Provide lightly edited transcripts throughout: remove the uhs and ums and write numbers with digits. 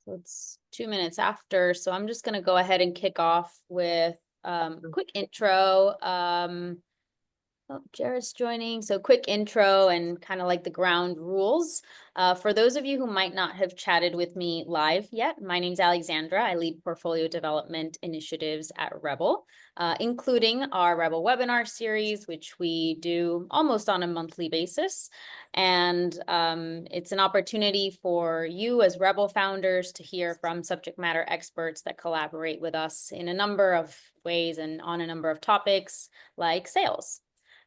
So it's 2 minutes after. So I'm just going to go ahead and kick off with quick intro. Oh, Jared's joining. So quick intro and kind of like the ground rules. For those of you who might not have chatted with me live yet, my name's Alexandra. I lead portfolio development initiatives at Rebel, including our Rebel webinar series, which we do almost on a monthly basis. And it's an opportunity for you as Rebel founders to hear from subject matter experts that collaborate with us in a number of ways and on a number of topics like sales.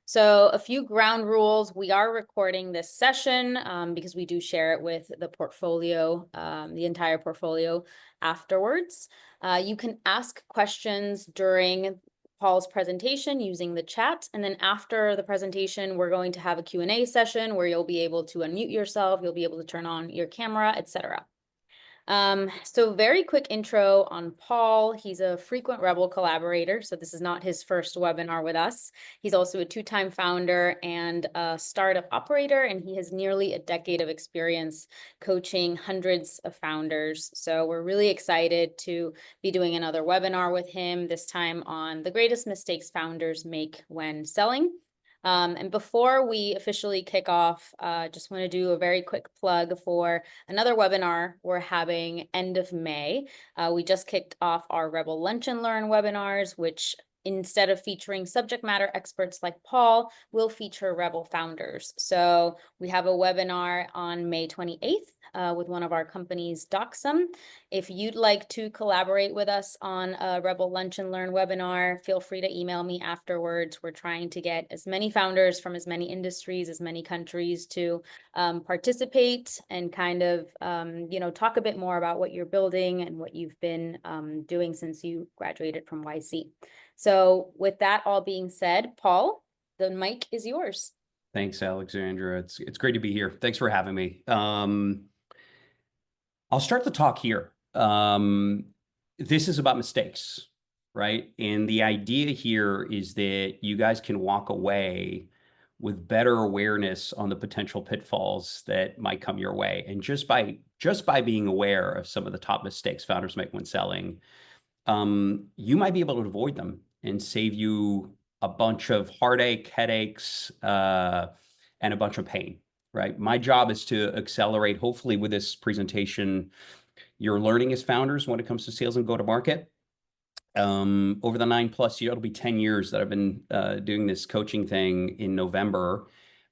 So a few ground rules. We are recording this session because we do share it with the portfolio, the entire portfolio afterwards. You can ask questions during Paul's presentation using the chat. And then after the presentation, we're going to have a Q&A session where you'll be able to unmute yourself. You'll be able to turn on your camera, etc. So very quick intro on Paul. He's a frequent Rebel collaborator, so this is not his first webinar with us. He's also a two-time founder and a startup operator, and he has nearly a decade of experience coaching hundreds of founders. So we're really excited to be doing another webinar with him, this time on the greatest mistakes founders make when selling. And before we officially kick off, just want to do a very quick plug for another webinar we're having end of May. We just kicked off our Rebel Lunch and Learn webinars, which instead of featuring subject matter experts like Paul, will feature Rebel founders. So we have a webinar on May 28th with one of our companies, Doxum. If you'd like to collaborate with us on a Rebel Lunch and Learn webinar, feel free to email me afterwards. We're trying to get as many founders from as many industries, as many countries to participate and kind of, talk a bit more about what you're building and what you've been doing since you graduated from YC. So with that all being said, Paul, the mic is yours. Thanks, Alexandra. It's great to be here. Thanks for having me. I'll start the talk here. This is about mistakes, right? And the idea here is that you guys can walk away with better awareness on the potential pitfalls that might come your way. And just by being aware of some of the top mistakes founders make when selling, you might be able to avoid them and save you a bunch of heartache, headaches, and a bunch of pain, right? My job is to accelerate, hopefully with this presentation, your learning as founders when it comes to sales and go-to-market. Over the 9+ years, it'll be 10 years that I've been doing this coaching thing in November.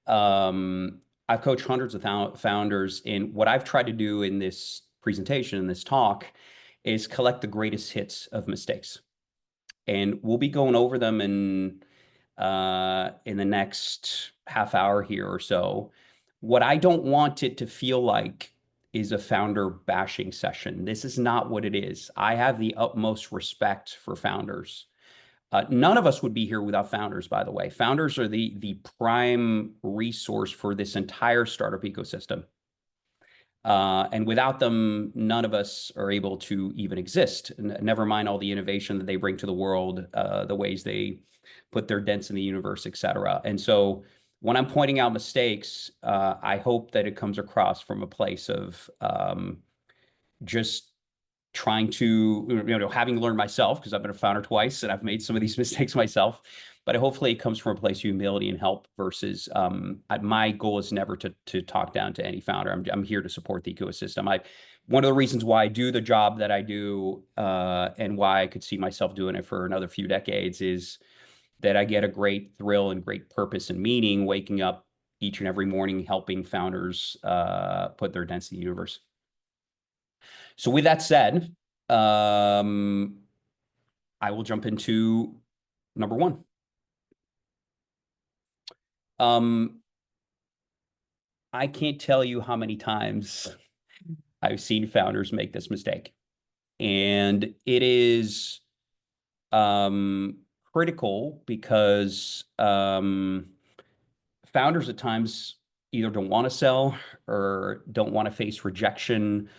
I've coached hundreds of founders, and what I've tried to do in this presentation, in this talk, is collect the greatest hits of mistakes. And we'll be going over them in the next half hour here or so. What I don't want it to feel like is a founder bashing session. This is not what it is. I have the utmost respect for founders. None of us would be here without founders, by the way. Founders are the prime resource for this entire startup ecosystem. And without them, none of us are able to even exist. Never mind all the innovation that they bring to the world, the ways they put their dents in the universe, et cetera. And so when I'm pointing out mistakes, I hope that it comes across from a place of just trying to, having learned myself, because I've been a founder twice and I've made some of these mistakes myself, but hopefully it comes from a place of humility and help versus my goal is never to talk down to any founder. I'm here to support the ecosystem. One of the reasons why I do the job that I do and why I could see myself doing it for another few decades is that I get a great thrill and great purpose and meaning waking up each and every morning helping founders put their dents in the universe. So with that said, I will jump into number one. I can't tell you how many times I've seen founders make this mistake. And it is critical because founders at times either don't want to sell or don't want to face rejection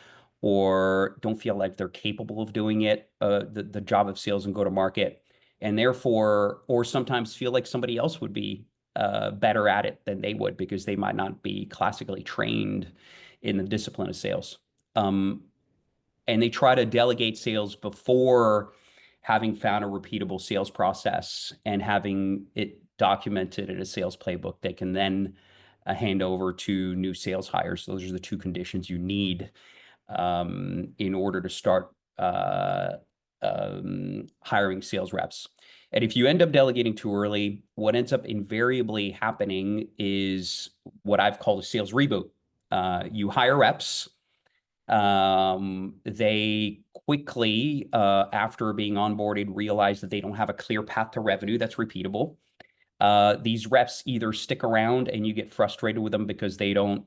or don't feel like they're capable of doing it, the job of sales and go-to-market, and therefore, or sometimes feel like somebody else would be better at it than they would because they might not be classically trained in the discipline of sales. and they try to delegate sales before having found a repeatable sales process and having it documented in a sales playbook they can then hand over to new sales hires. Those are the two conditions you need in order to start hiring sales reps. And if you end up delegating too early, what ends up invariably happening is what I've called a sales reboot. You hire reps. They quickly, after being onboarded, realize that they don't have a clear path to revenue that's repeatable. These reps either stick around and you get frustrated with them because they don't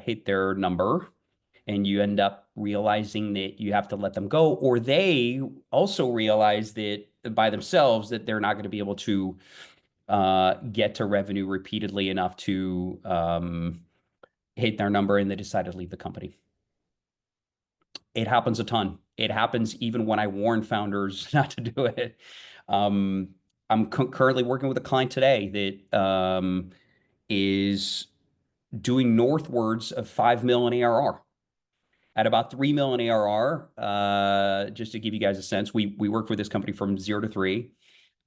hit their number, and you end up realizing that you have to let them go, or they also realize that by themselves that they're not going to be able to get to revenue repeatedly enough to hit their number, and they decide to leave the company. It happens a ton. It happens even when I warn founders not to do it. I'm currently working with a client today that is doing northwards of 5 million ARR. At about 3 million ARR, just to give you guys a sense, we worked with this company from 0 to 3.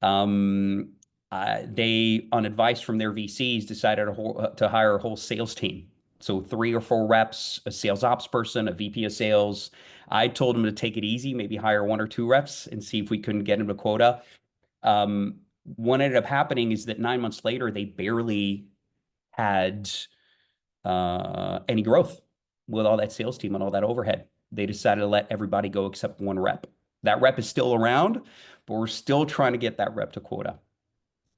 They, on advice from their VCs, decided to hire a whole sales team. So 3 or 4 reps, a sales ops person, a VP of sales. I told them to take it easy, maybe hire 1 or 2 reps and see if we couldn't get them to quota. What ended up happening is that 9 months later, they barely had any growth with all that sales team and all that overhead. They decided to let everybody go except 1 rep. That rep is still around, but we're still trying to get that rep to quota,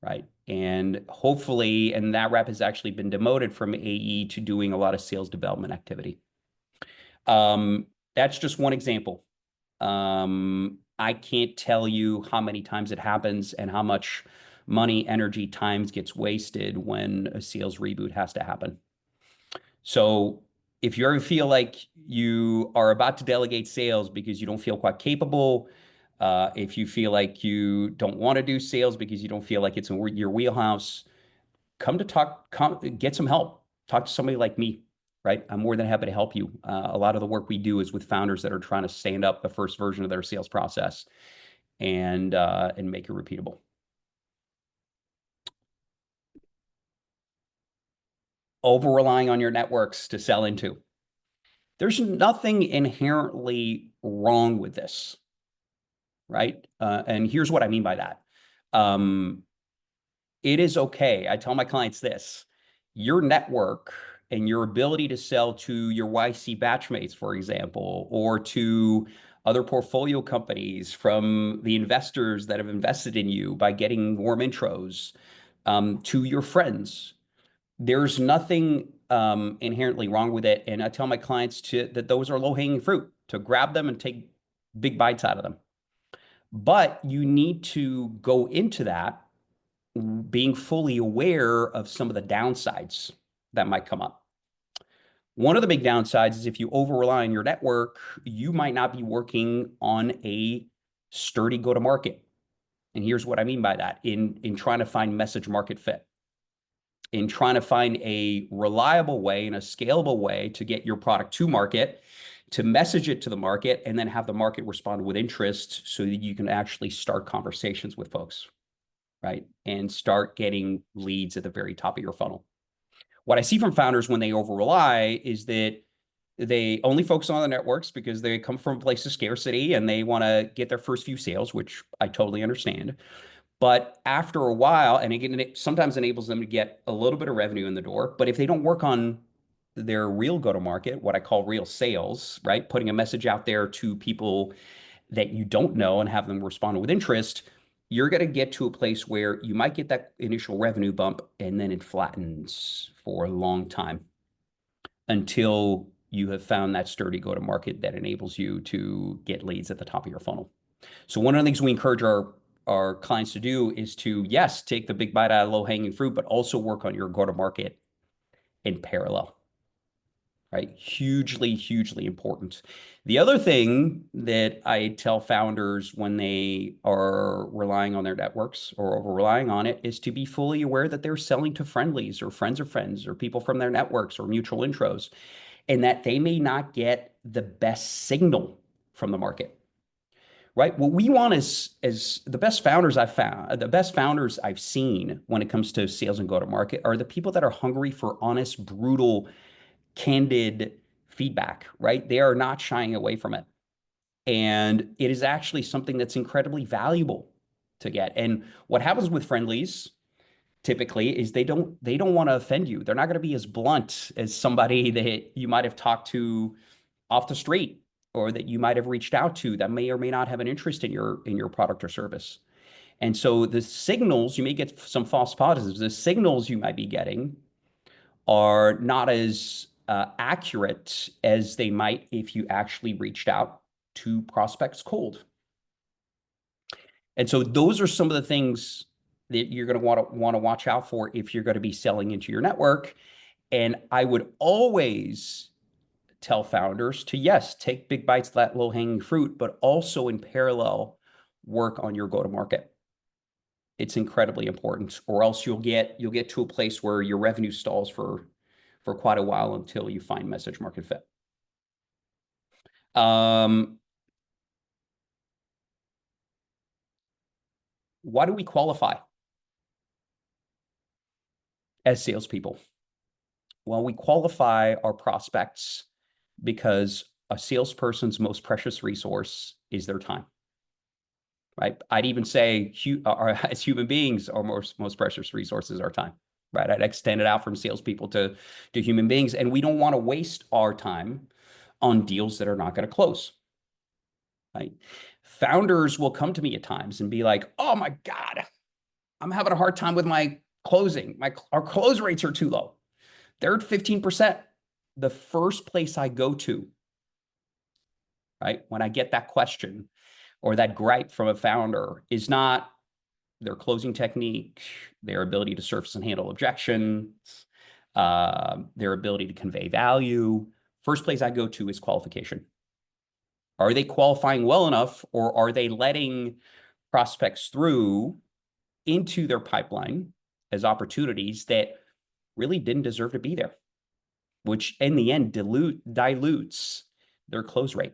right? And hopefully, and that rep has actually been demoted from AE to doing a lot of sales development activity. That's just one example. I can't tell you how many times it happens and how much money, energy, times gets wasted when a sales reboot has to happen. So if you ever feel like you are about to delegate sales because you don't feel quite capable, if you feel like you don't want to do sales because you don't feel like it's in your wheelhouse, come get some help. Talk to somebody like me, right? I'm more than happy to help you. A lot of the work we do is with founders that are trying to stand up the first version of their sales process and make it repeatable. Over relying on your networks to sell into. There's nothing inherently wrong with this, right? And here's what I mean by that. It is okay. I tell my clients this: your network and your ability to sell to your YC batchmates, for example, or to other portfolio companies from the investors that have invested in you by getting warm intros, to your friends. There's nothing inherently wrong with it. And I tell my clients that those are low-hanging fruit, to grab them and take big bites out of them. But you need to go into that being fully aware of some of the downsides that might come up. One of the big downsides is if you over-rely on your network, you might not be working on a sturdy go-to-market. And here's what I mean by that. In trying to find message market fit, in trying to find a reliable way and a scalable way to get your product to market, to message it to the market, and then have the market respond with interest so that you can actually start conversations with folks, right? And start getting leads at the very top of your funnel. What I see from founders when they over-rely is that they only focus on the networks because they come from a place of scarcity and they want to get their first few sales, which I totally understand. But after a while, and again, it sometimes enables them to get a little bit of revenue in the door. But if they don't work on their real go-to-market, what I call real sales, right? Putting a message out there to people that you don't know and have them respond with interest, you're going to get to a place where you might get that initial revenue bump and then it flattens for a long time until you have found that sturdy go-to-market that enables you to get leads at the top of your funnel. So one of the things we encourage our clients to do is to, yes, take the big bite out of low-hanging fruit, but also work on your go-to-market in parallel, right? Hugely, hugely important. The other thing that I tell founders when they are relying on their networks or over relying on it is to be fully aware that they're selling to friendlies or friends of friends or people from their networks or mutual intros, and that they may not get the best signal from the market, right? What we want is the best founders I've found, the best founders I've seen when it comes to sales and go-to-market are the people that are hungry for honest, brutal, candid feedback, right? They are not shying away from it. And it is actually something that's incredibly valuable to get. And what happens with friendlies typically is they don't want to offend you. They're not going to be as blunt as somebody that you might have talked to off the street or that you might have reached out to that may or may not have an interest in your product or service. And so the signals, you may get some false positives. The signals you might be getting are not as accurate as they might if you actually reached out to prospects cold. And so those are some of the things that you're going to want to watch out for if you're going to be selling into your network. And I would always tell founders to, yes, take big bites of that low-hanging fruit, but also in parallel work on your go-to-market. It's incredibly important, or else you'll get to a place where your revenue stalls for quite a while until you find message market fit. Why do we qualify as salespeople? Well, we qualify our prospects because a salesperson's most precious resource is their time, right? I'd even say as human beings, our most precious resource is our time, right? I'd extend it out from salespeople to human beings. And we don't want to waste our time on deals that are not going to close, right? Founders will come to me at times and be like, oh my God, I'm having a hard time with my closing. Our close rates are too low. They're at 15%. The first place I go to, right, when I get that question or that gripe from a founder is not their closing technique, their ability to surface and handle objections, their ability to convey value. First place I go to is qualification. Are they qualifying well enough, or are they letting prospects through into their pipeline as opportunities that really didn't deserve to be there, which in the end dilutes their close rate,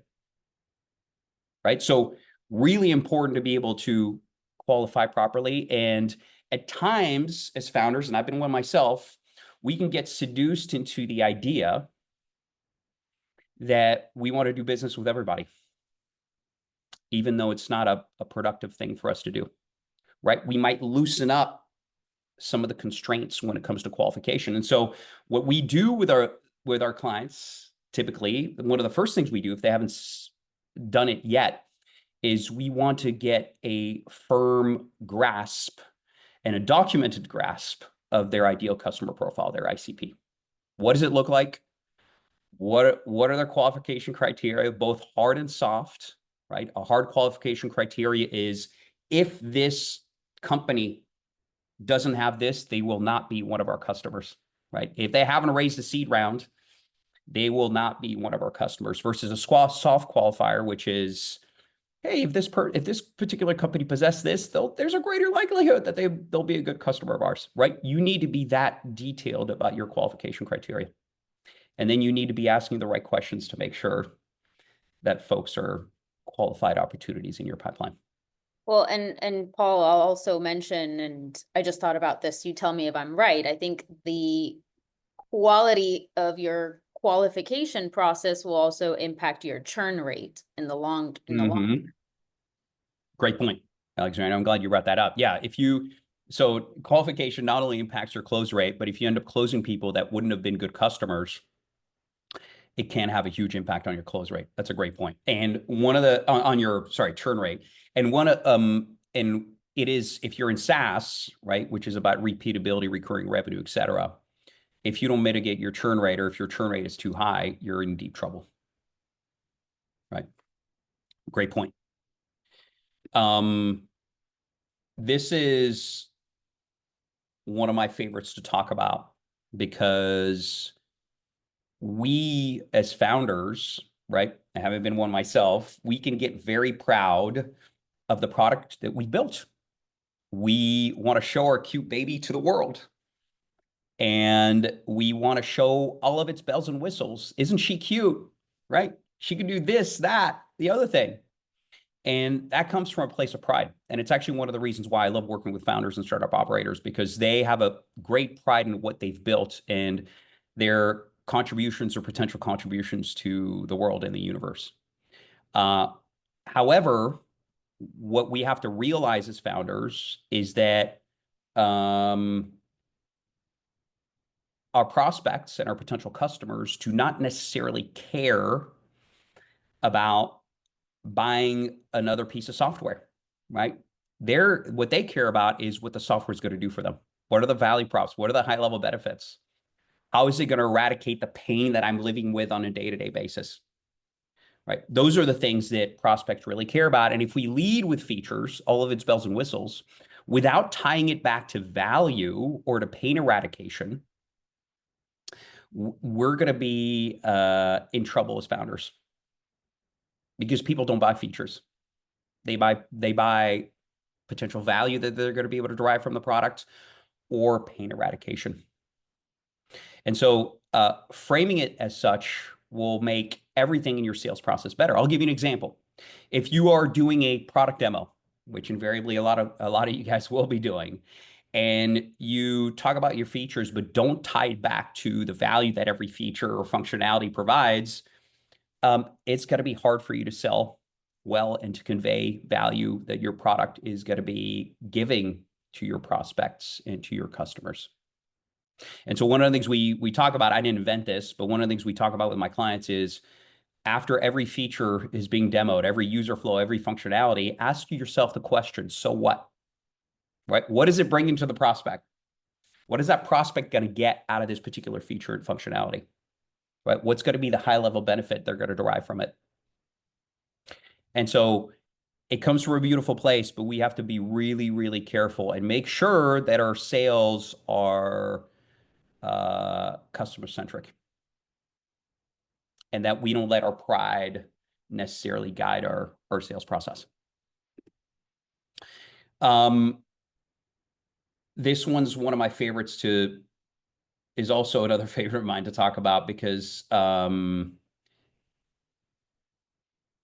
right? So really important to be able to qualify properly. And at times as founders, and I've been one myself, we can get seduced into the idea that we want to do business with everybody, even though it's not a productive thing for us to do, right? We might loosen up some of the constraints when it comes to qualification. And so what we do with our clients, typically, one of the first things we do, if they haven't done it yet, is we want to get a firm grasp and a documented grasp of their ideal customer profile, their ICP. What does it look like? What are their qualification criteria, both hard and soft, right? A hard qualification criteria is if this company doesn't have this, they will not be one of our customers, right? If they haven't raised a seed round, they will not be one of our customers, versus a soft qualifier, which is, hey, if this particular company possesses this, there's a greater likelihood that they'll be a good customer of ours, right? You need to be that detailed about your qualification criteria. And then you need to be asking the right questions to make sure that folks are qualified opportunities in your pipeline. Well, and Paul, I'll also mention, and I just thought about this, you tell me if I'm right. I think the quality of your qualification process will also impact your churn rate in the long. Great point, Alexander. I'm glad you brought that up. Yeah, so qualification not only impacts your close rate, but if you end up closing people that wouldn't have been good customers, it can have a huge impact on your close rate. That's a great point. And on your churn rate. And it is, if you're in SaaS, right, which is about repeatability, recurring revenue, et cetera, if you don't mitigate your churn rate, or if your churn rate is too high, you're in deep trouble, right? Great point. This is one of my favorites to talk about, because we as founders, right, I haven't been one myself, we can get very proud of the product that we built. We want to show our cute baby to the world, and we want to show all of its bells and whistles. Isn't she cute, right? She can do this, that. the other thing. And that comes from a place of pride. And it's actually one of the reasons why I love working with founders and startup operators, because they have a great pride in what they've built and their contributions or potential contributions to the world and the universe. However, what we have to realize as founders is that our prospects and our potential customers do not necessarily care about buying another piece of software, right? What they care about is what the software is going to do for them. What are the value props? What are the high level benefits? How is it going to eradicate the pain that I'm living with on a day-to-day basis? Right? Those are the things that prospects really care about. And if we lead with features, all of its bells and whistles, without tying it back to value or to pain eradication, we're going to be in trouble as founders, because people don't buy features. They buy potential value that they're going to be able to derive from the product, or pain eradication. And so framing it as such will make everything in your sales process better. I'll give you an example. If you are doing a product demo, which invariably a lot of you guys will be doing, and you talk about your features, but don't tie it back to the value that every feature or functionality provides, it's going to be hard for you to sell well and to convey value that your product is going to be giving to your prospects and to your customers. And so one of the things we talk about, I didn't invent this, but one of the things we talk about with my clients is, after every feature is being demoed, every user flow, every functionality, ask yourself the question, so what? Right? What is it bringing to the prospect? What is that prospect going to get out of this particular feature and functionality? Right? What's going to be the high level benefit they're going to derive from it? And so it comes from a beautiful place, but we have to be really, really careful and make sure that our sales are customer centric, and that we don't let our pride necessarily guide our sales process. This one's one of my favorites is also another favorite of mine to talk about, because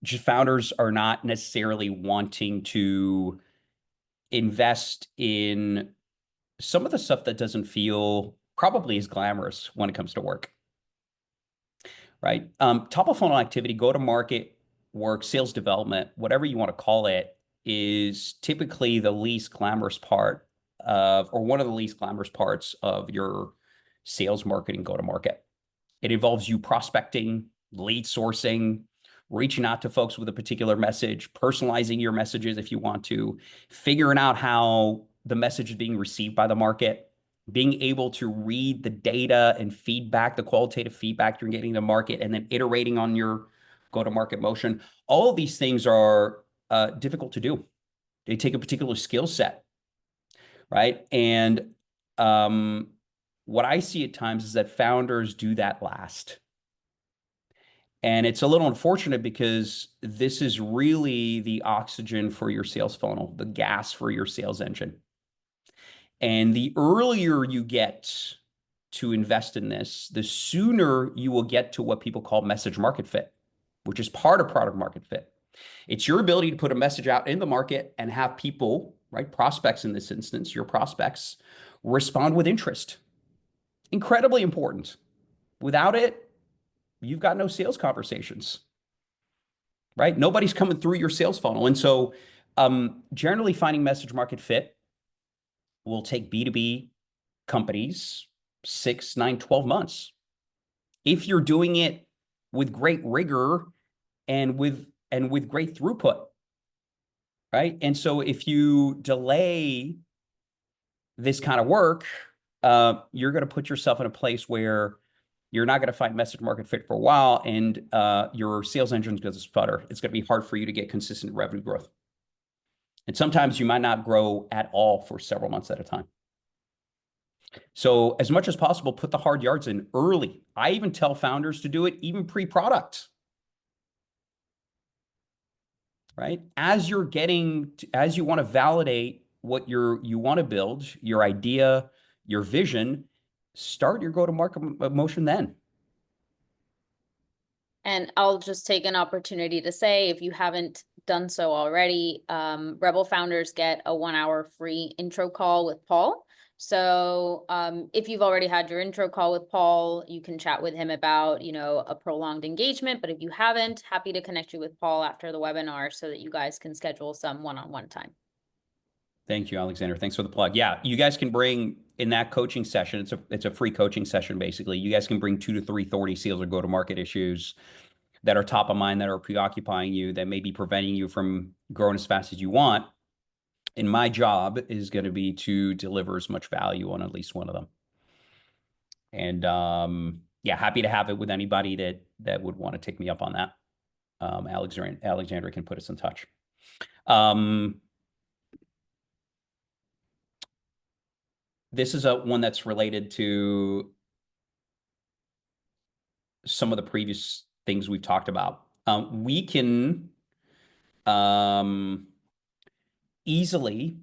just founders are not necessarily wanting to invest in some of the stuff that doesn't feel probably as glamorous when it comes to work, right? Top of funnel activity, go to market work, sales development, whatever you want to call it, is typically the least glamorous part of, or one of the least glamorous parts of your sales marketing go to market. It involves you prospecting, lead sourcing, reaching out to folks with a particular message, personalizing your messages if you want to, figuring out how the message is being received by the market, being able to read the data and feedback, the qualitative feedback you're getting in the market, and then iterating on your go-to-market motion. All of these things are difficult to do. They take a particular skill set, right? And what I see at times is that founders do that last. And it's a little unfortunate, because this is really the oxygen for your sales funnel, the gas for your sales engine. And the earlier you get to invest in this, the sooner you will get to what people call message market fit, which is part of product market fit. It's your ability to put a message out in the market and have people, right, prospects in this instance, your prospects, respond with interest. Incredibly important. Without it, you've got no sales conversations, right? Nobody's coming through your sales funnel. And so generally finding message market fit will take B2B companies 6, 9, 12 months. If you're doing it with great rigor and with great throughput, right? And so if you delay this kind of work, you're going to put yourself in a place where you're not going to find message market fit for a while, and your sales engine's going to sputter. It's going to be hard for you to get consistent revenue growth. And sometimes you might not grow at all for several months at a time. So as much as possible, put the hard yards in early. I even tell founders to do it even pre-product, right? As you want to validate what you want to build, your idea, your vision, start your go-to-market motion then. And I'll just take an opportunity to say, if you haven't done so already, Rebel founders get a 1 hour free intro call with Paul. So if you've already had your intro call with Paul, you can chat with him about, a prolonged engagement. But if you haven't, happy to connect you with Paul after the webinar so that you guys can schedule some one-on-one time. Thank you, Alexander. Thanks for the plug. Yeah, you guys can bring in that coaching session. It's a free coaching session, basically. You guys can bring 2 to 3 authority sales or go-to-market issues that are top of mind, that are preoccupying you, that may be preventing you from growing as fast as you want. And my job is going to be to deliver as much value on at least one of them. And yeah, happy to have it with anybody that would want to take me up on that. Alexander can put us in touch. This is one that's related to some of the previous things we've talked about. We can easily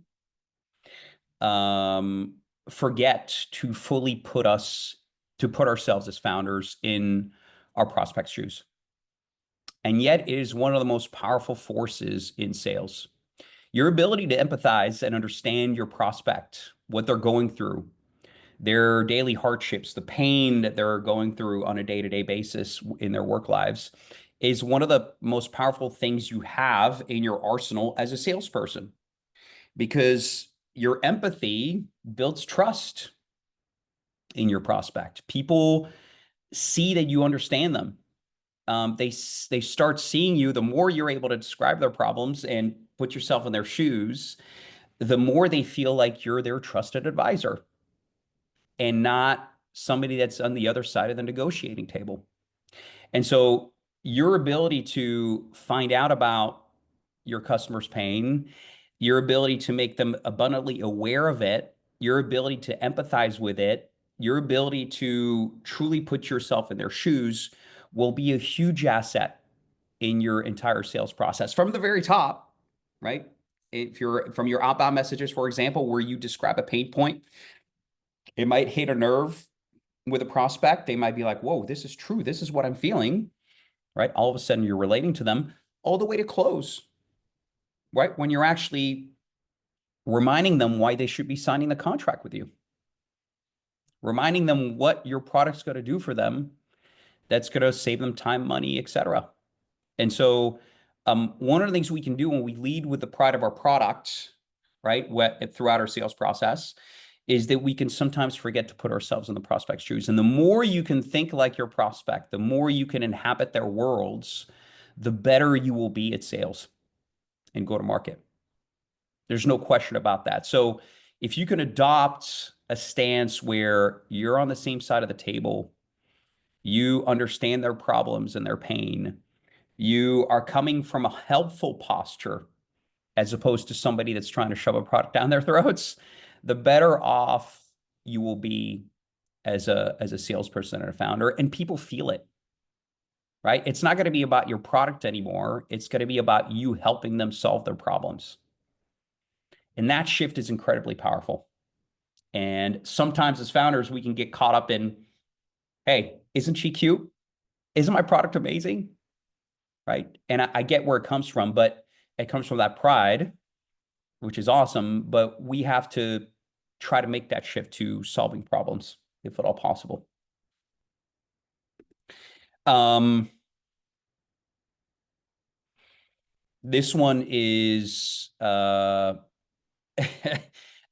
forget to fully put ourselves as founders in our prospects' shoes. And yet it is one of the most powerful forces in sales. Your ability to empathize and understand your prospect, what they're going through, their daily hardships, the pain that they're going through on a day-to-day basis in their work lives, is one of the most powerful things you have in your arsenal as a salesperson, because your empathy builds trust in your prospect. People see that you understand them. They start seeing you. The more you're able to describe their problems and put yourself in their shoes, the more they feel like you're their trusted advisor and not somebody that's on the other side of the negotiating table. And so your ability to find out about your customer's pain, your ability to make them abundantly aware of it, your ability to empathize with it, your ability to truly put yourself in their shoes will be a huge asset in your entire sales process from the very top, right? If you're from your outbound messages, for example, where you describe a pain point, it might hit a nerve with a prospect. They might be like, whoa, this is true. This is what I'm feeling, right? All of a sudden you're relating to them all the way to close, right? When you're actually reminding them why they should be signing the contract with you, reminding them what your product's going to do for them, that's going to save them time, money, etc. And so one of the things we can do when we lead with the pride of our product, right, throughout our sales process, is that we can sometimes forget to put ourselves in the prospect's shoes. And the more you can think like your prospect, the more you can inhabit their worlds, the better you will be at sales and go to market. There's no question about that. So if you can adopt a stance where you're on the same side of the table, you understand their problems and their pain, you are coming from a helpful posture as opposed to somebody that's trying to shove a product down their throats, the better off you will be as a salesperson and a founder. And people feel it, right? It's not going to be about your product anymore. It's going to be about you helping them solve their problems. And that shift is incredibly powerful. And sometimes as founders, we can get caught up in, hey, isn't she cute? Isn't my product amazing? Right? And I get where it comes from, but it comes from that pride, which is awesome. But we have to try to make that shift to solving problems, if at all possible. This one is an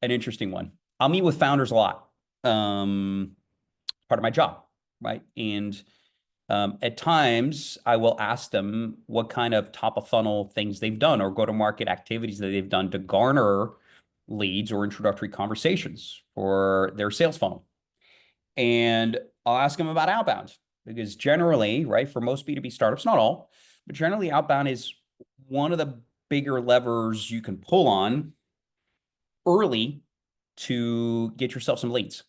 interesting one. I'll meet with founders a lot. Part of my job, right? And at times, I will ask them what kind of top of funnel things they've done or go-to-market activities that they've done to garner leads or introductory conversations for their sales funnel. And I'll ask them about outbound, because generally, right, for most B2B startups, not all, but generally outbound is one of the bigger levers you can pull on early to get yourself some leads.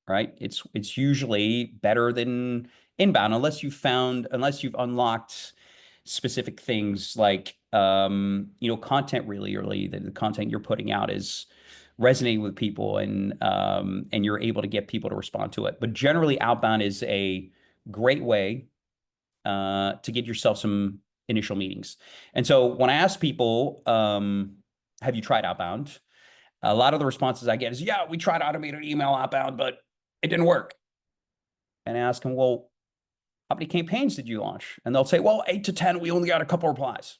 Right? It's usually better than inbound unless you've unlocked specific things like content really early, that the content you're putting out is resonating with people and you're able to get people to respond to it. But generally outbound is a great way to get yourself some initial meetings. And so when I ask people, have you tried outbound? A lot of the responses I get is, yeah, we tried automated email outbound, but it didn't work. And I ask them, well, how many campaigns did you launch? And they'll say, well, 8 to 10, we only got a couple replies.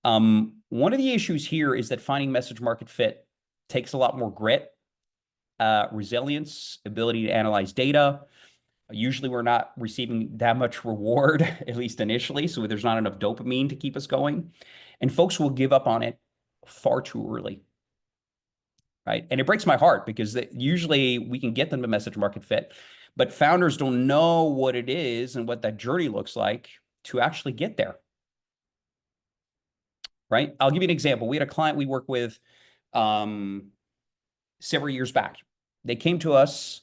One of the issues here is that finding message market fit takes a lot more grit, resilience, ability to analyze data. Usually we're not receiving that much reward, at least initially, so there's not enough dopamine to keep us going. And folks will give up on it far too early, right? And it breaks my heart because usually we can get them to message market fit, but founders don't know what it is and what that journey looks like to actually get there, right? I'll give you an example. We had a client we worked with several years back. They came to us.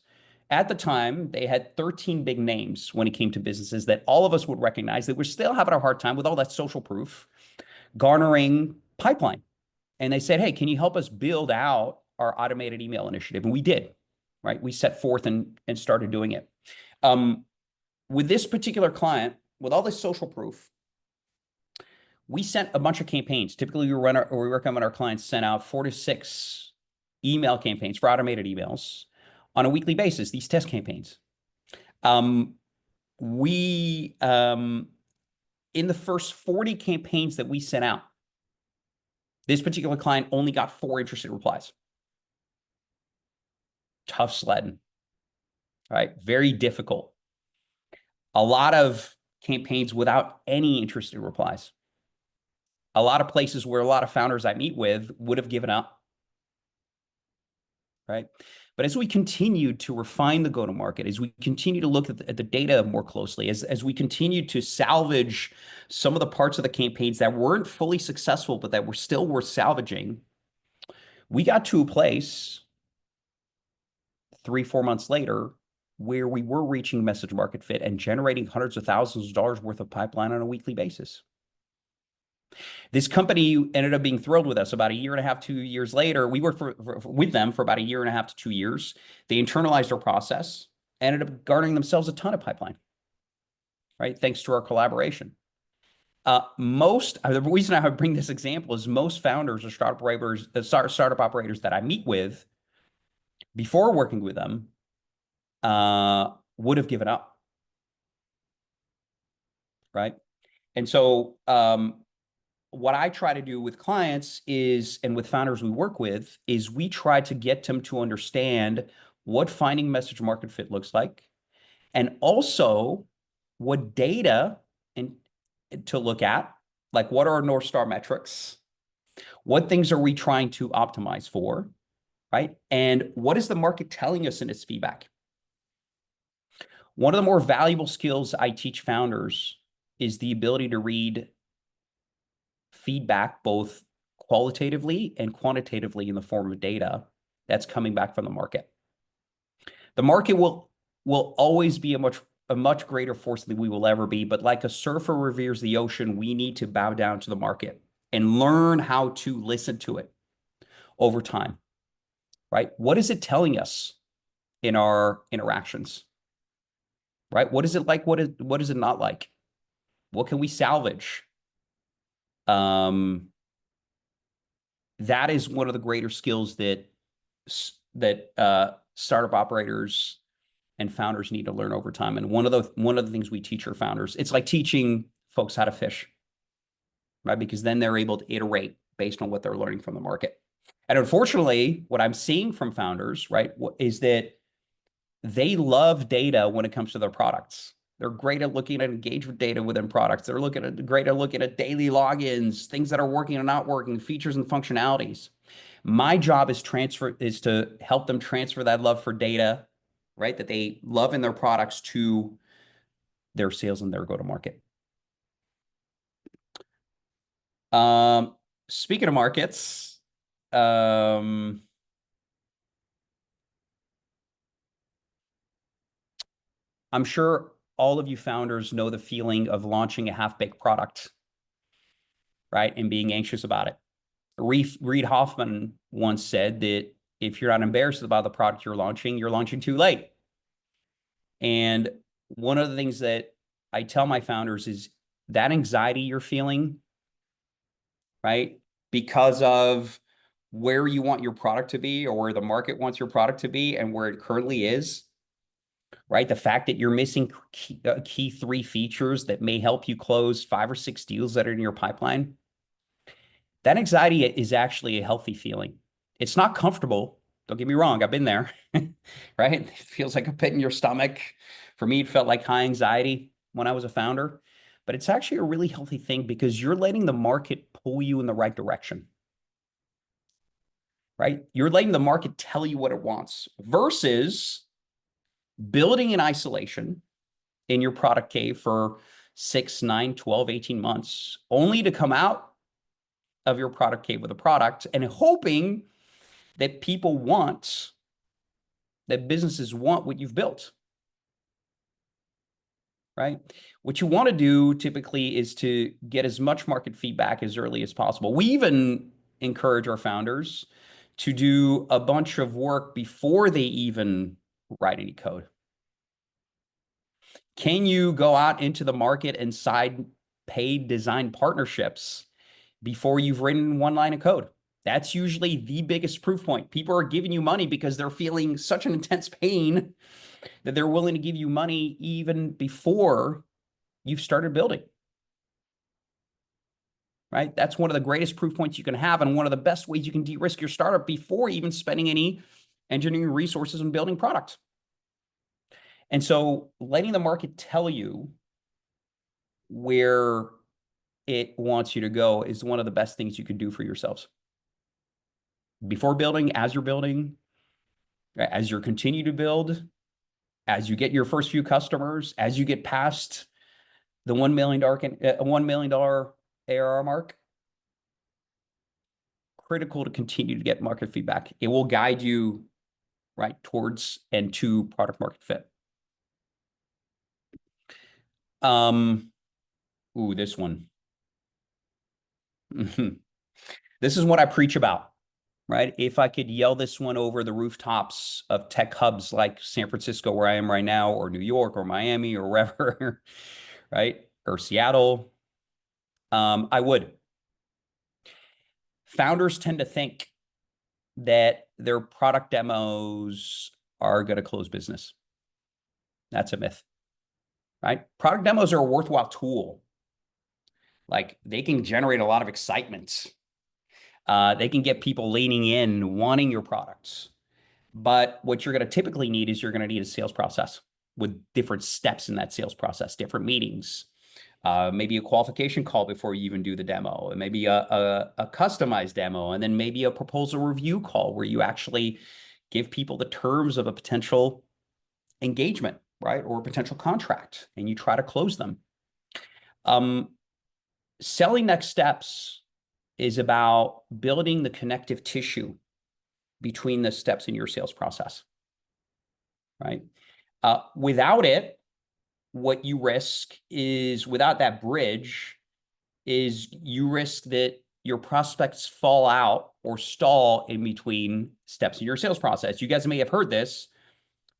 At the time, they had 13 big names when it came to businesses that all of us would recognize that we're still having a hard time with all that social proof, garnering pipeline. And they said, hey, can you help us build out our automated email initiative? And we did, right? We set forth and started doing it. With this particular client, with all this social proof, we sent a bunch of campaigns. Typically, we recommend our clients send out 4 to 6 email campaigns for automated emails on a weekly basis, these test campaigns. In the first 40 campaigns that we sent out, this particular client only got 4 interested replies. Tough sledding, right? Very difficult. A lot of campaigns without any interested replies. A lot of places where a lot of founders I meet with would have given up, right? But as we continue to refine the go-to-market, as we continue to look at the data more closely, as we continue to salvage some of the parts of the campaigns that weren't fully successful, but that were still worth salvaging, we got to a place 3-4 months later where we were reaching message market fit and generating hundreds of thousands of dollars worth of pipeline on a weekly basis. This company ended up being thrilled with us. About 1.5 years, 2 years later, we worked with them for about 1.5 years to 2 years. They internalized our process, ended up garnering themselves a ton of pipeline, right? Thanks to our collaboration. The reason I bring this example is most founders or startup operators that I meet with before working with them would have given up, right? And so what I try to do with clients is, and with founders we work with, is we try to get them to understand what finding message market fit looks like, and also what data to look at, like what are our North Star metrics? What things are we trying to optimize for, right? And what is the market telling us in its feedback? One of the more valuable skills I teach founders is the ability to read feedback both qualitatively and quantitatively in the form of data that's coming back from the market. The market will always be a much greater force than we will ever be, but like a surfer reveres the ocean, we need to bow down to the market and learn how to listen to it over time, right? What is it telling us in our interactions, right? What is it like? What is it not like? What can we salvage? That is one of the greater skills that startup operators and founders need to learn over time. And one of the things we teach our founders, it's like teaching folks how to fish, right? Because then they're able to iterate based on what they're learning from the market. And unfortunately, what I'm seeing from founders, right, is that they love data when it comes to their products. They're great at looking at engagement data within products. They're great at looking at daily logins, things that are working and not working, features and functionalities. My job is to help them transfer that love for data, right, that they love in their products, to their sales and their go-to-market. Speaking of markets, I'm sure all of you founders know the feeling of launching a half-baked product, right, and being anxious about it. Reid Hoffman once said that if you're not embarrassed about the product you're launching too late. And one of the things that I tell my founders is that anxiety you're feeling, right? Because of where you want your product to be or where the market wants your product to be and where it currently is, right? The fact that you're missing key three features that may help you close 5 or 6 deals that are in your pipeline, that anxiety is actually a healthy feeling. It's not comfortable. Don't get me wrong. I've been there, right? It feels like a pit in your stomach. For me, it felt like high anxiety when I was a founder, but it's actually a really healthy thing because you're letting the market pull you in the right direction, right? You're letting the market tell you what it wants versus building in isolation in your product cave for 6, 9, 12, 18 months, only to come out of your product cave with a product and hoping that people want, that businesses want what you've built, right? What you want to do typically is to get as much market feedback as early as possible. We even encourage our founders to do a bunch of work before they even write any code. Can you go out into the market and sign paid design partnerships before you've written one line of code? That's usually the biggest proof point. People are giving you money because they're feeling such an intense pain that they're willing to give you money even before you've started building, right? That's one of the greatest proof points you can have and one of the best ways you can de-risk your startup before even spending any engineering resources on building product. And so letting the market tell you where it wants you to go is one of the best things you can do for yourselves. Before building, as you're continue to build, as you get your first few customers, as you get past the $1 million ARR mark, critical to continue to get market feedback. It will guide you right towards and to product market fit. This one. This is what I preach about, right? If I could yell this one over the rooftops of tech hubs like San Francisco, where I am right now, or New York, or Miami, or wherever, right? Or Seattle, I would. Founders tend to think that their product demos are going to close business. That's a myth, right? Product demos are a worthwhile tool. Like they can generate a lot of excitement. They can get people leaning in, wanting your products. But what you're going to typically need is you're going to need a sales process with different steps in that sales process, different meetings, maybe a qualification call before you even do the demo, and maybe a customized demo, and then maybe a proposal review call where you actually give people the terms of a potential engagement, right? Or a potential contract, and you try to close them. Selling next steps is about building the connective tissue between the steps in your sales process, right? Without it, what you risk is, without that bridge, is you risk that your prospects fall out or stall in between steps in your sales process. You guys may have heard this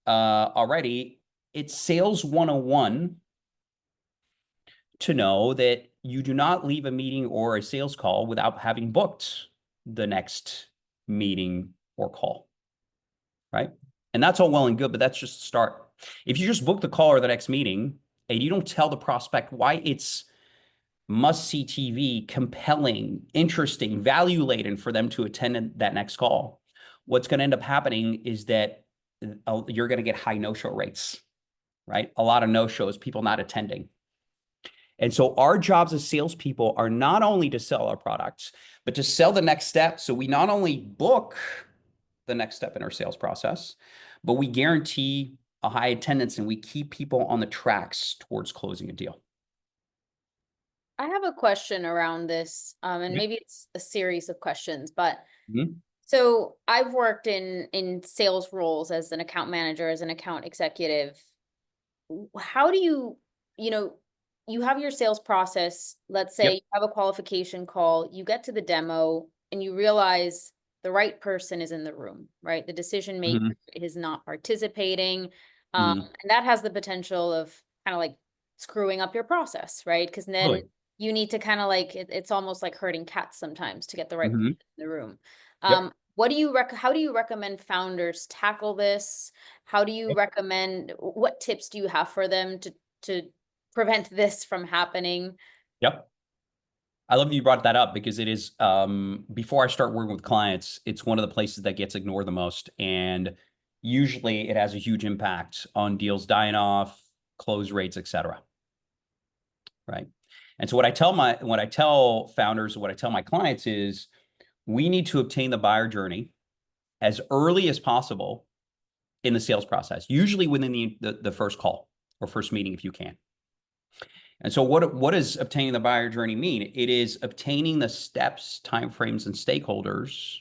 already. It's sales 101 to know that you do not leave a meeting or a sales call without having booked the next meeting or call, right? And that's all well and good, but that's just a start. If you just book the call or the next meeting and you don't tell the prospect why it's must-see TV, compelling, interesting, value-laden for them to attend that next call, what's going to end up happening is that you're going to get high no-show rates, right? A lot of no-shows, people not attending. And so our jobs as salespeople are not only to sell our products, but to sell the next step. So we not only book the next step in our sales process, but we guarantee a high attendance and we keep people on the tracks towards closing a deal. I have a question around this, and maybe it's a series of questions, but so I've worked in sales roles as an account manager, as an account executive. How do you, you have your sales process. Let's say you have a qualification call, you get to the demo and you realize the right person is in the room, right? The decision maker is not participating. And that has the potential of kind of like screwing up your process, right? Because then Totally. you need to kind of like it's almost like herding cats sometimes to get the right person Mhm. in the room. Yep. What do you how do you recommend founders tackle this? How do you recommend what tips do you have for them to prevent this from happening? Yep. I love that you brought that up because it is, before I start working with clients, it's one of the places that gets ignored the most. And usually it has a huge impact on deals dying off, close rates, et cetera. Right. And so what I tell founders, what I tell my clients is we need to obtain the buyer journey as early as possible in the sales process, usually within the first call or first meeting if you can. And so what does obtaining the buyer journey mean? It is obtaining the steps, timeframes, and stakeholders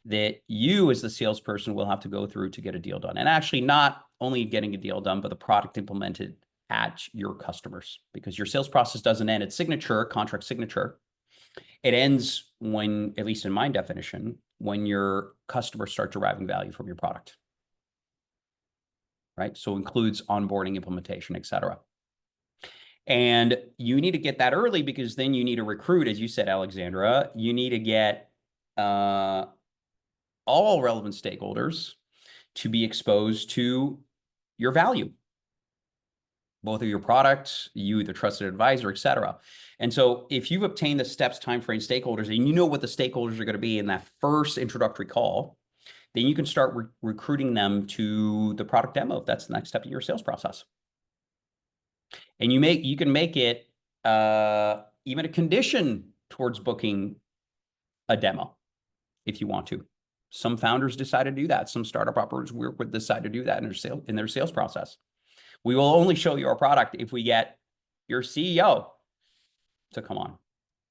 that you as the salesperson will have to go through to get a deal done. And actually not only getting a deal done, but the product implemented at your customers, because your sales process doesn't end at signature, contract signature. It ends when, at least in my definition, when your customers start deriving value from your product, right? So includes onboarding, implementation, et cetera. And you need to get that early because then you need to recruit, as you said, Alexandra, you need to get all relevant stakeholders to be exposed to your value, both of your products, you, the trusted advisor, et cetera. And so if you've obtained the steps, timeframe, stakeholders, and you know what the stakeholders are going to be in that first introductory call, then you can start recruiting them to the product demo if that's the next step in your sales process. And you can make it even a condition towards booking a demo if you want to. Some founders decide to do that. Some startup operators work with decide to do that in their sales process. We will only show you our product if we get your CEO to come on,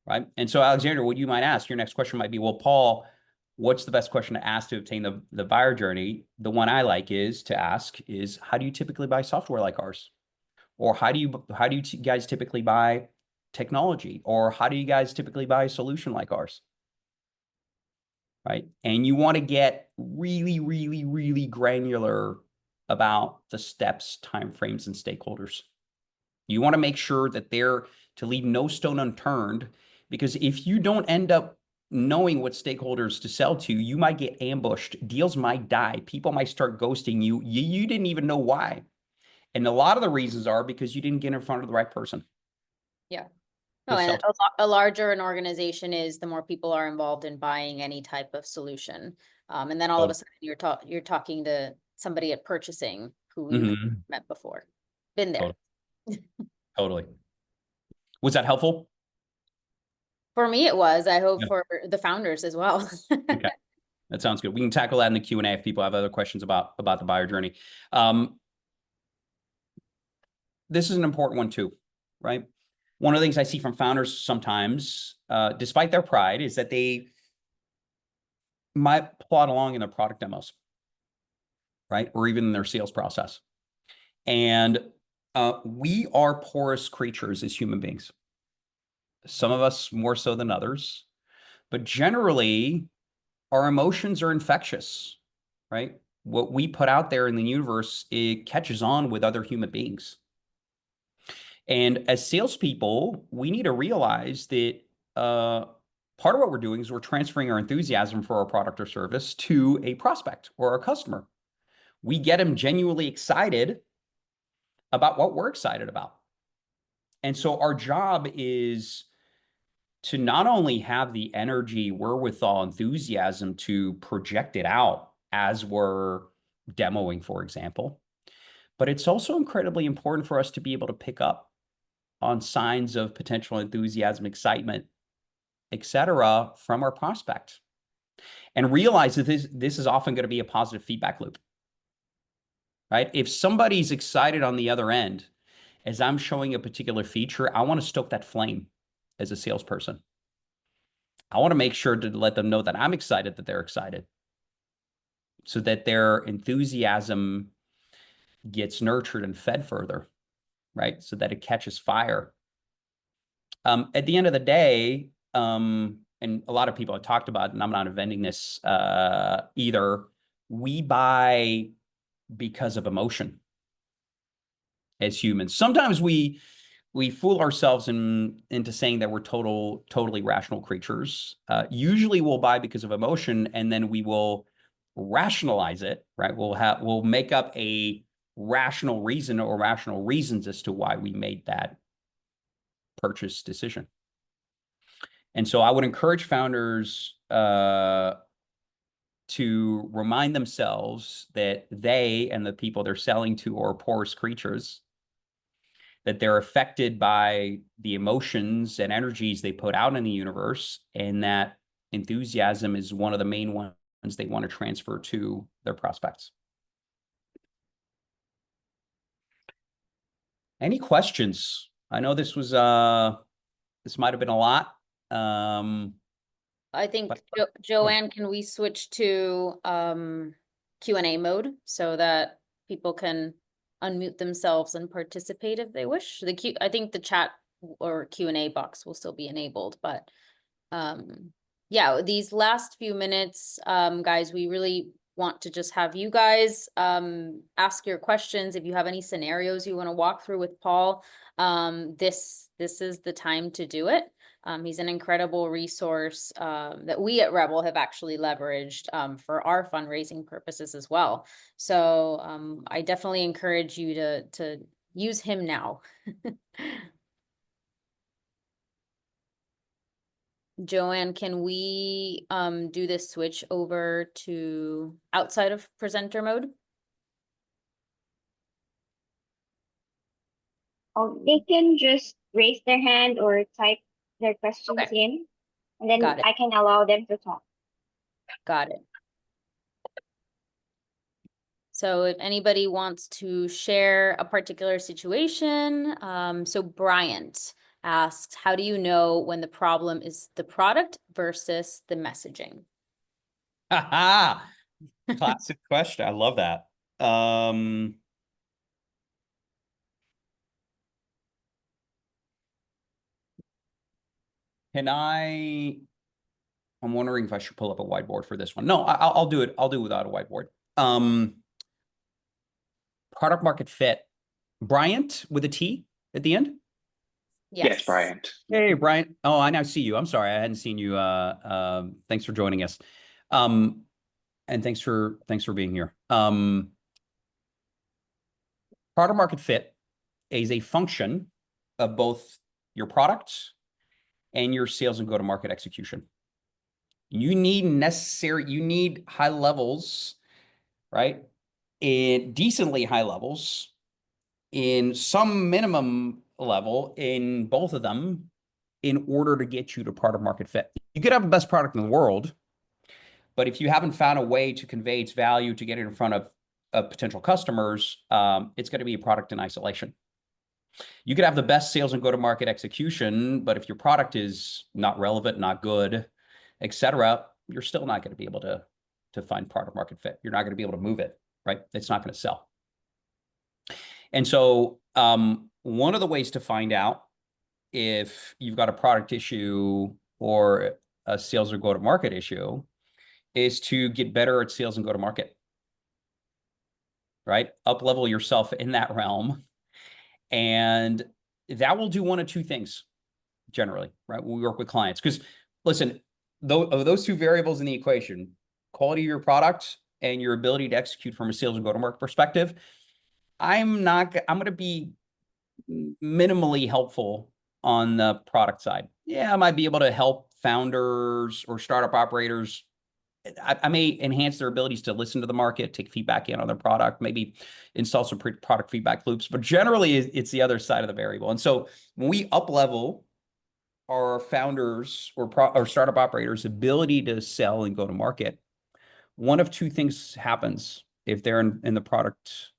right? And so, Alexander, what you might ask, your next question might be, well, Paul, what's the best question to ask to obtain the buyer journey? The one I like is to ask is, how do you typically buy software like ours? Or how do you guys typically buy technology? Or how do you guys typically buy a solution like ours? Right? And you want to get really, really, really granular about the steps, timeframes, and stakeholders. You want to make sure that they're to leave no stone unturned, because if you don't end up knowing what stakeholders to sell to, you might get ambushed. Deals might die. People might start ghosting you. You didn't even know why. And a lot of the reasons are because you didn't get in front of the right person Yeah. to No, and sell to. a larger an organization is, the more people are involved in buying any type of solution. And then all of a sudden you're talking to somebody at purchasing who you've Mhm. met before. Been there. Totally. Totally. Was that helpful? For me, it was. I hope Yeah. for the founders as well. Okay. That sounds good. We can tackle that in the Q&A if people have other questions about the buyer journey. This is an important one too, right? One of the things I see from founders sometimes, despite their pride, is that they might plod along in their product demos, right? Or even in their sales process. And we are porous creatures as human beings. Some of us more so than others, but generally our emotions are infectious, right? What we put out there in the universe, it catches on with other human beings. And as salespeople, we need to realize that part of what we're doing is we're transferring our enthusiasm for our product or service to a prospect or a customer. We get them genuinely excited about what we're excited about. And so our job is to not only have the energy, wherewithal, enthusiasm to project it out as we're demoing, for example, but it's also incredibly important for us to be able to pick up on signs of potential enthusiasm, excitement, et cetera, from our prospect, and realize that this is often going to be a positive feedback loop, right? If somebody's excited on the other end, as I'm showing a particular feature, I want to stoke that flame as a salesperson. I want to make sure to let them know that I'm excited that they're excited, so that their enthusiasm gets nurtured and fed further, right? So that it catches fire. At the end of the day, and a lot of people have talked about, and I'm not inventing this either, we buy because of emotion. as humans. Sometimes we fool ourselves into saying that we're totally rational creatures. Usually we'll buy because of emotion, and then we will rationalize it, right? We'll make up a rational reason or rational reasons as to why we made that purchase decision. And so I would encourage founders to remind themselves that they and the people they're selling to are porous creatures, that they're affected by the emotions and energies they put out in the universe, and that enthusiasm is one of the main ones they want to transfer to their prospects. Any questions? I know this was this might have been a lot. I think But- Joanne, can we switch to Q&A mode so that people can unmute themselves and participate if they wish? I think the chat or Q&A box will still be enabled, but yeah, these last few minutes, guys, we really want to just have you guys ask your questions. If you have any scenarios you want to walk through with Paul, this is the time to do it. He's an incredible resource that we at Rebel have actually leveraged for our fundraising purposes as well. So I definitely encourage you to use him now. Joanne, can we do this switch over to outside of presenter mode? Oh, they can just raise their hand or type their questions Okay. in, and then Got it. I can allow them to talk. Got it. So if anybody wants to share a particular situation, so Bryant asked, how do you know when the problem is the product versus the messaging? Classic question. I love that. I'm wondering if I should pull up a whiteboard for this one. No, I'll do it. I'll do it without a whiteboard. Product market fit. Bryant with a T at the end? Yes, Bryant. Hey, Bryant. Oh, I now see you. I'm sorry. I hadn't seen you. Thanks for joining us. And thanks for being here. Product market fit is a function of both your product and your sales and go-to-market execution. You need high levels, right? In decently high levels, in some minimum level in both of them, in order to get you to product market fit. You could have the best product in the world, but if you haven't found a way to convey its value to get it in front of potential customers, it's going to be a product in isolation. You could have the best sales and go-to-market execution, but if your product is not relevant, not good, etc., you're still not going to be able to find product market fit. You're not going to be able to move it, right? It's not going to sell. And so one of the ways to find out if you've got a product issue or a sales or go-to-market issue is to get better at sales and go-to-market, right? Up-level yourself in that realm. And that will do one of two things generally, right? When we work with clients. Because listen, of those two variables in the equation, quality of your product and your ability to execute from a sales and go-to-market perspective, I'm going to be minimally helpful on the product side. Yeah, I might be able to help founders or startup operators. I may enhance their abilities to listen to the market, take feedback in on their product, maybe install some product feedback loops, but generally it's the other side of the variable. And so when we up-level our founders or startup operators' ability to sell and go to market, one of two things happens if they're in the product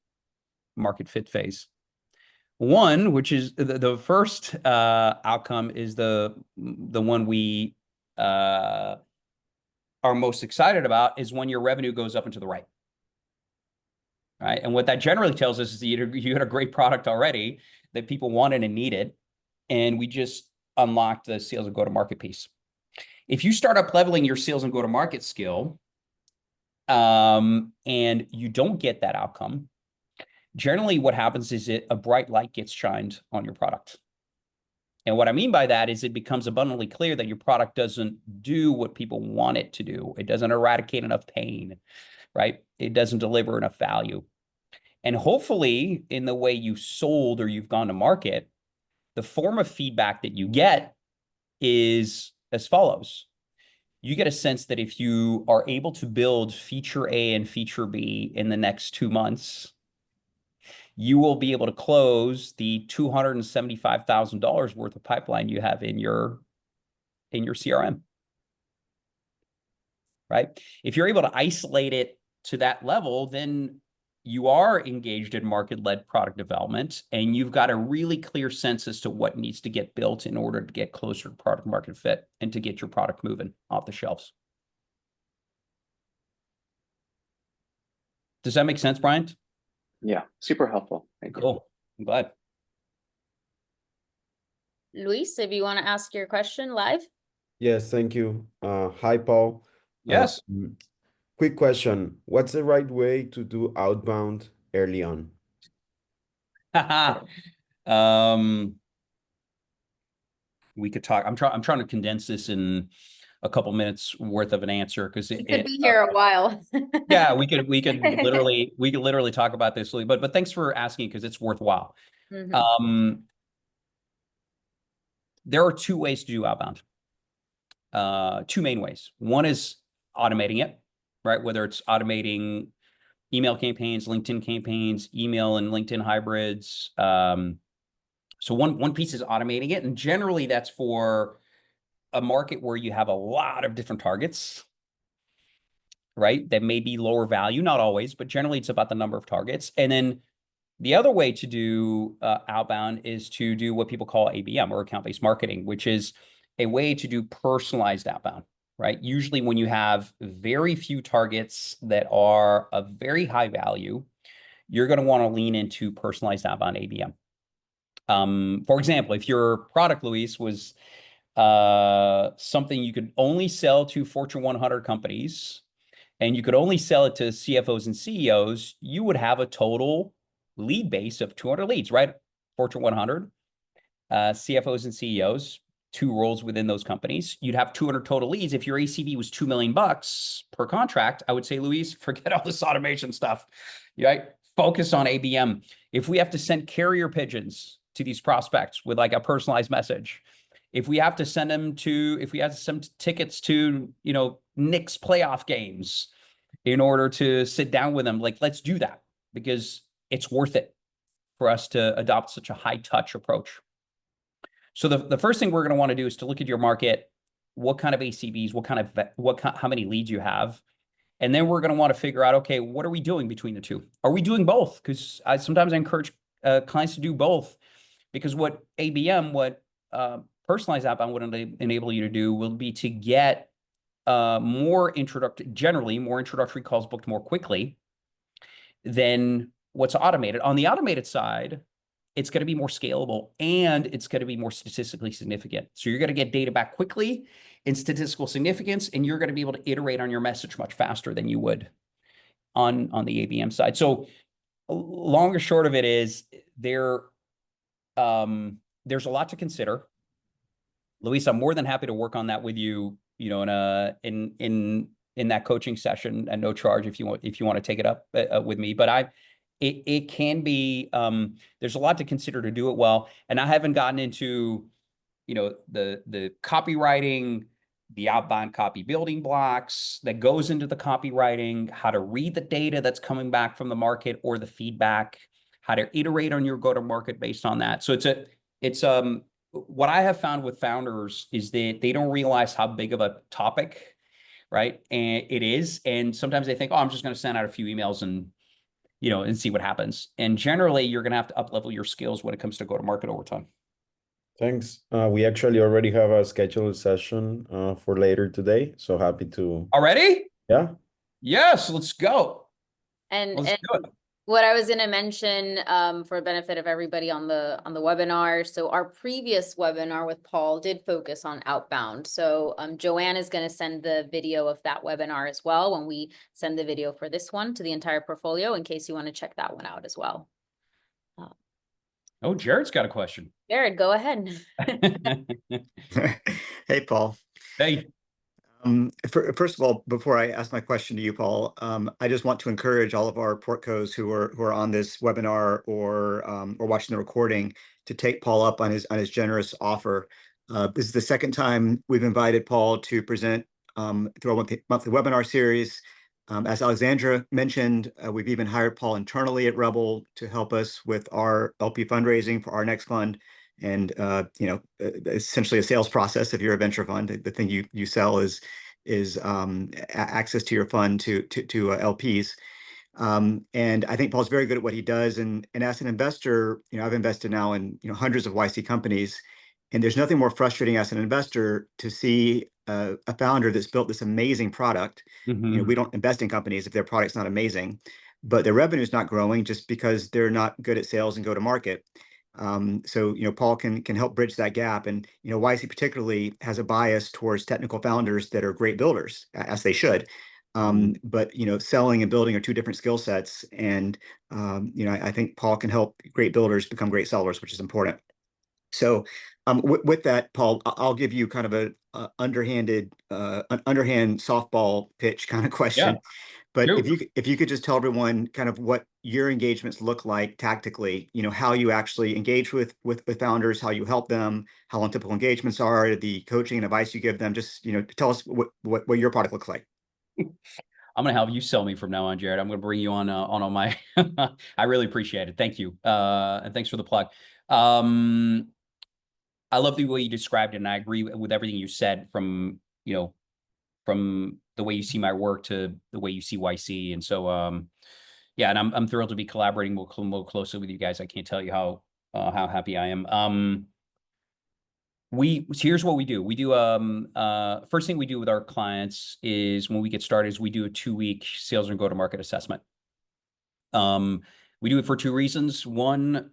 market fit phase. One, which is the first outcome, is the one we are most excited about, is when your revenue goes up and to the right. Right. And what that generally tells us is that you had a great product already that people wanted and needed, and we just unlocked the sales and go-to-market piece. If you start up leveling your sales and go-to-market skill, and you don't get that outcome, generally what happens is a bright light gets shined on your product. And what I mean by that is it becomes abundantly clear that your product doesn't do what people want it to do. It doesn't eradicate enough pain, right? It doesn't deliver enough value. And hopefully in the way you've sold or you've gone to market, the form of feedback that you get is as follows. You get a sense that if you are able to build feature A and feature B in the next 2 months, you will be able to close the $275,000 worth of pipeline you have in your CRM, right? If you're able to isolate it to that level, then you are engaged in market-led product development, and you've got a really clear sense as to what needs to get built in order to get closer to product market fit and to get your product moving off the shelves. Does that make sense, Bryant? Yeah, super helpful. Thank you. Cool. I'm glad. Luis, if you want to ask your question live. Yes, thank you. Hi, Paul. Yes. Quick question. What's the right way to do outbound early on? We could talk. I'm trying to condense this in a couple minutes worth of an answer because You could be here a while. yeah, we could literally talk about this, but thanks for asking because it's worthwhile. Mhm. There are 2 ways to do outbound. 2 main ways. One is automating it, right? Whether it's automating email campaigns, LinkedIn campaigns, email and LinkedIn hybrids. So one piece is automating it, and generally that's for a market where you have a lot of different targets, right? That may be lower value, not always, but generally it's about the number of targets. And then the other way to do outbound is to do what people call ABM, or account-based marketing, which is a way to do personalized outbound, right? Usually when you have very few targets that are of very high value, you're going to want to lean into personalized outbound ABM. For example, if your product, Luis, was something you could only sell to Fortune 100 companies, and you could only sell it to CFOs and CEOs, you would have a total lead base of 200 leads, right? Fortune 100, CFOs and CEOs, 2 roles within those companies. You'd have 200 total leads. If your ACV was $2 million per contract, I would say, Luis, forget all this automation stuff, right? Focus on ABM. If we have to send carrier pigeons to these prospects with like a personalized message, if we have to send tickets to, Knicks playoff games in order to sit down with them, like, let's do that because it's worth it for us to adopt such a high touch approach. So the first thing we're going to want to do is to look at your market, what kind of ACVs, how many leads you have. And then we're going to want to figure out, okay, what are we doing between the two? Are we doing both? Because sometimes I encourage clients to do both, because what personalized outbound would enable you to do will be to get more introductory calls booked more quickly than what's automated. On the automated side, it's going to be more scalable and it's going to be more statistically significant. So you're going to get data back quickly in statistical significance, and you're going to be able to iterate on your message much faster than you would on the ABM side. So long or short of it is there's a lot to consider. Luis, I'm more than happy to work on that with you, in that coaching session at no charge if you want to take it up with me. But it can be, there's a lot to consider to do it well. And I haven't gotten into, the copywriting, the outbound copy building blocks that goes into the copywriting, how to read the data that's coming back from the market or the feedback, how to iterate on your go-to-market based on that. So it's what I have found with founders is that they don't realize how big of a topic, right? And it is. And sometimes they think, oh, I'm just going to send out a few emails and see what happens. And generally, you're going to have to up-level your skills when it comes to go-to-market over time. Thanks. We actually already have a scheduled session for later today. So happy to. Already? Yeah. Yes, let's go. And Let's do it. what I was going to mention, for the benefit of everybody on the webinar. So our previous webinar with Paul did focus on outbound. So Joanne is going to send the video of that webinar as well when we send the video for this one to the entire portfolio, in case you want to check that one out as well. Oh, Jared's got a question. Jared, go ahead. Hey, Paul. Hey. First of all, before I ask my question to you, Paul, I just want to encourage all of our portcos who are on this webinar or watching the recording to take Paul up on his generous offer. This is the second time we've invited Paul to present through our monthly webinar series. As Alexandra mentioned, we've even hired Paul internally at Rebel to help us with our LP fundraising for our next fund. And essentially a sales process. If you're a venture fund, the thing you sell is access to your fund to LPs. And I think Paul's very good at what he does. And as an investor, I've invested now in hundreds of YC companies, and there's nothing more frustrating as an investor to see a founder that's built this amazing product. We don't invest in companies if their product's not amazing, but their revenue is not growing just because they're not good at sales and go to market. So Paul can help bridge that gap, and YC particularly has a bias towards technical founders that are great builders, as they should. But selling and building are two different skill sets, and I think Paul can help great builders become great sellers, which is important. So with that, Paul, I'll give you kind of a underhand softball pitch kind of question. Yeah. But Sure. if you could just tell everyone kind of what your engagements look like tactically, how you actually engage with founders, how you help them, how long typical engagements are, the coaching and advice you give them, just tell us what your product looks like. I'm going to help you sell me from now on, Jared. I'm going to bring you on all my, I really appreciate it. Thank you. And thanks for the plug. I love the way you described it, and I agree with everything you said from the way you see my work to the way you see YC. And so, yeah, and I'm thrilled to be collaborating more closely with you guys. I can't tell you how happy I am. Here's what we do. We do first thing we do with our clients is when we get started is we do a 2-week sales and go-to-market assessment. We do it for 2 reasons. One,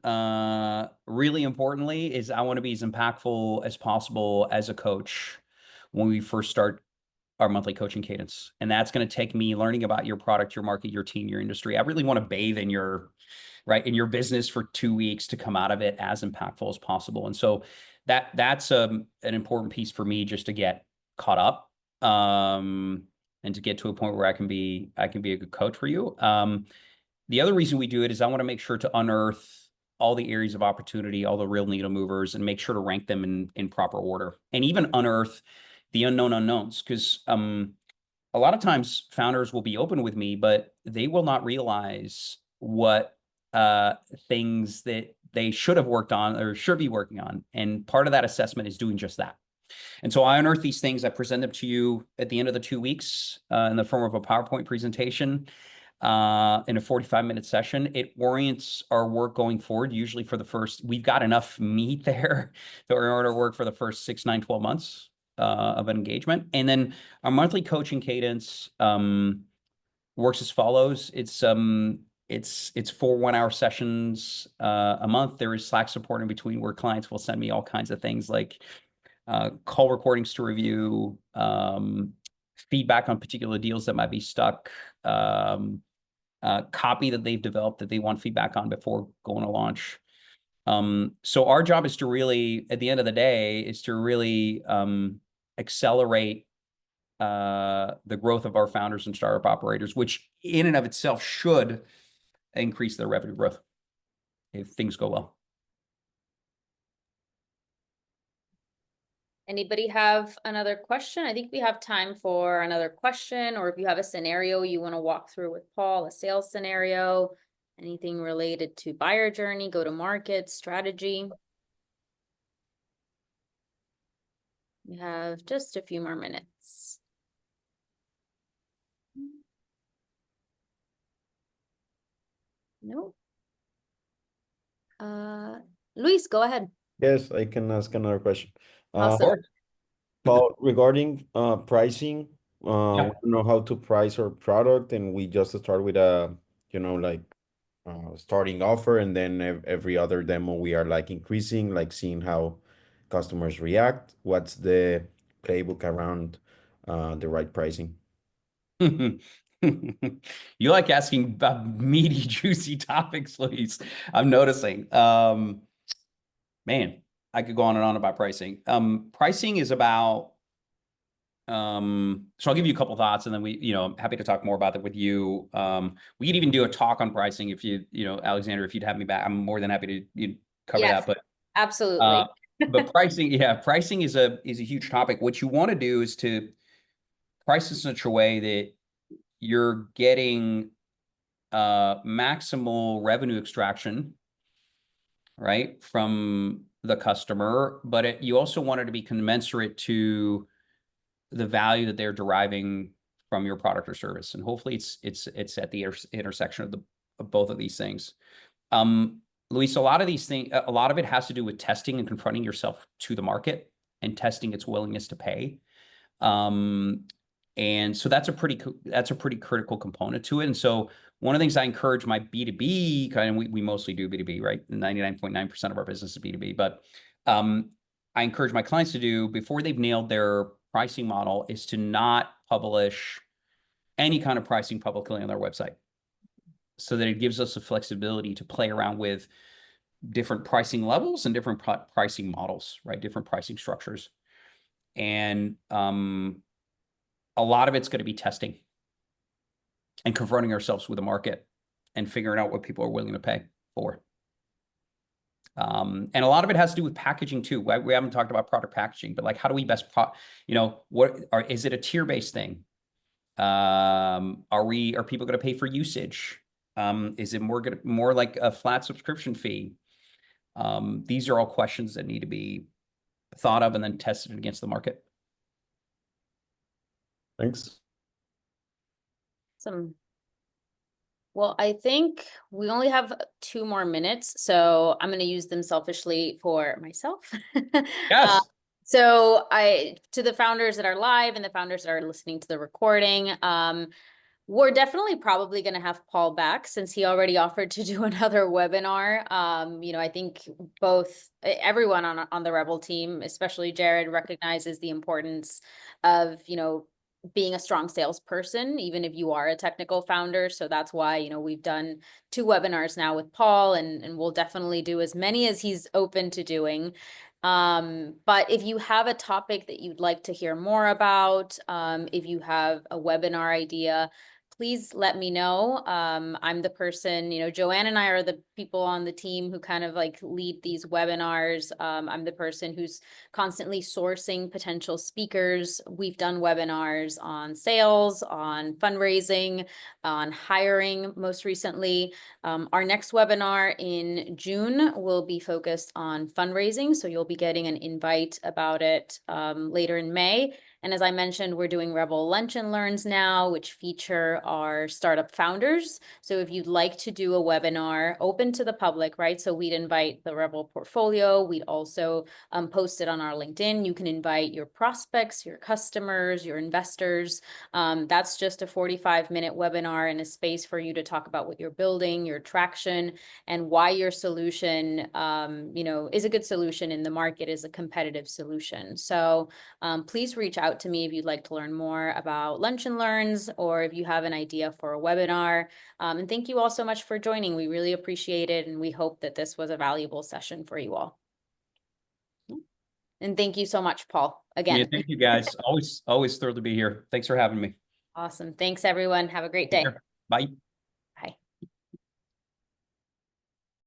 really importantly, is I want to be as impactful as possible as a coach when we first start our monthly coaching cadence. And that's going to take me learning about your product, your market, your team, your industry. I really want to bathe in your business for 2 weeks to come out of it as impactful as possible. And so that's an important piece for me, just to get caught up and to get to a point where I can be a good coach for you. The other reason we do it is I want to make sure to unearth all the areas of opportunity, all the real needle movers, and make sure to rank them in proper order, and even unearth the unknown unknowns. Because a lot of times founders will be open with me, but they will not realize what things that they should have worked on or should be working on. And part of that assessment is doing just that. And so I unearth these things. I present them to you at the end of the 2 weeks in the form of a PowerPoint presentation. In a 45-minute session. It orients our work going forward. Usually we've got enough meat there to orient our work for the first 6, 9, 12 months of an engagement. And then our monthly coaching cadence works as follows. It's 4 1-hour sessions a month. There is Slack support in between where clients will send me all kinds of things like call recordings to review, feedback on particular deals that might be stuck, copy that they've developed that they want feedback on before going to launch. So our job is to really, at the end of the day, is to really accelerate the growth of our founders and startup operators, which in and of itself should increase their revenue growth if things go well. Anybody have another question? I think we have time for another question, or if you have a scenario you want to walk through with Paul, a sales scenario, anything related to buyer journey, go to market, strategy. We have just a few more minutes. Nope. Luis, go ahead. Yes, I can ask another question. Awesome. Paul, regarding pricing, Yeah. we know how to price our product, and we just start with a, starting offer, and then every other demo we are like increasing, like seeing how customers react. What's the playbook around the right pricing? You like asking about meaty, juicy topics, Luis. I'm noticing. Man, I could go on and on about pricing. Pricing is about, so I'll give you a couple thoughts and then I'm happy to talk more about that with you. We could even do a talk on pricing if Alexander, if you'd have me back, I'm more than happy to cover Yes, that. But absolutely. but pricing is a huge topic. What you want to do is to price in such a way that you're getting maximal revenue extraction, right, from the customer, but you also want it to be commensurate to the value that they're deriving from your product or service, and hopefully it's at the intersection of both of these things. Luis, a lot of it has to do with testing and confronting yourself to the market and testing its willingness to pay. And so that's a pretty critical component to it. And so one of the things I encourage my B2B we mostly do B2B, right? 99.9% of our business is B2B, but I encourage my clients to do before they've nailed their pricing model is to not publish any kind of pricing publicly on their website, so that it gives us the flexibility to play around with different pricing levels and different pricing models, right? Different pricing structures. And a lot of it's going to be testing and confronting ourselves with the market and figuring out what people are willing to pay for. And a lot of it has to do with packaging too. We haven't talked about product packaging, but like, how do we best, is it a tier-based thing? Are people going to pay for usage? Is it more like a flat subscription fee? These are all questions that need to be thought of and then tested against the market. Thanks. Awesome. Well, I think we only have 2 more minutes, so I'm going to use them selfishly for myself. Yes. So to the founders that are live and the founders that are listening to the recording, we're definitely probably going to have Paul back since he already offered to do another webinar. I think everyone on the Rebel team, especially Jared, recognizes the importance of, being a strong salesperson, even if you are a technical founder. So that's why, we've done 2 webinars now with Paul, and we'll definitely do as many as he's open to doing. But if you have a topic that you'd like to hear more about, if you have a webinar idea, please let me know. I'm the person, Joanne and I are the people on the team who kind of like lead these webinars. I'm the person who's constantly sourcing potential speakers. We've done webinars on sales, on fundraising, on hiring most recently. Our next webinar in June will be focused on fundraising. So you'll be getting an invite about it later in May. And as I mentioned, we're doing Rebel Lunch and Learns now, which feature our startup founders. So if you'd like to do a webinar open to the public, right? So we'd invite the Rebel portfolio. We'd also post it on our LinkedIn. You can invite your prospects, your customers, your investors. That's just a 45-minute webinar and a space for you to talk about what you're building, your traction, and why your solution, is a good solution in the market, is a competitive solution. So please reach out to me if you'd like to learn more about Lunch and Learns, or if you have an idea for a webinar. And thank you all so much for joining. We really appreciate it, and we hope that this was a valuable session for you all. And thank you so much, Paul, again. Yeah, thank you guys. Always thrilled to be here. Thanks for having me. Awesome. Thanks, everyone. Have a great day. Bye.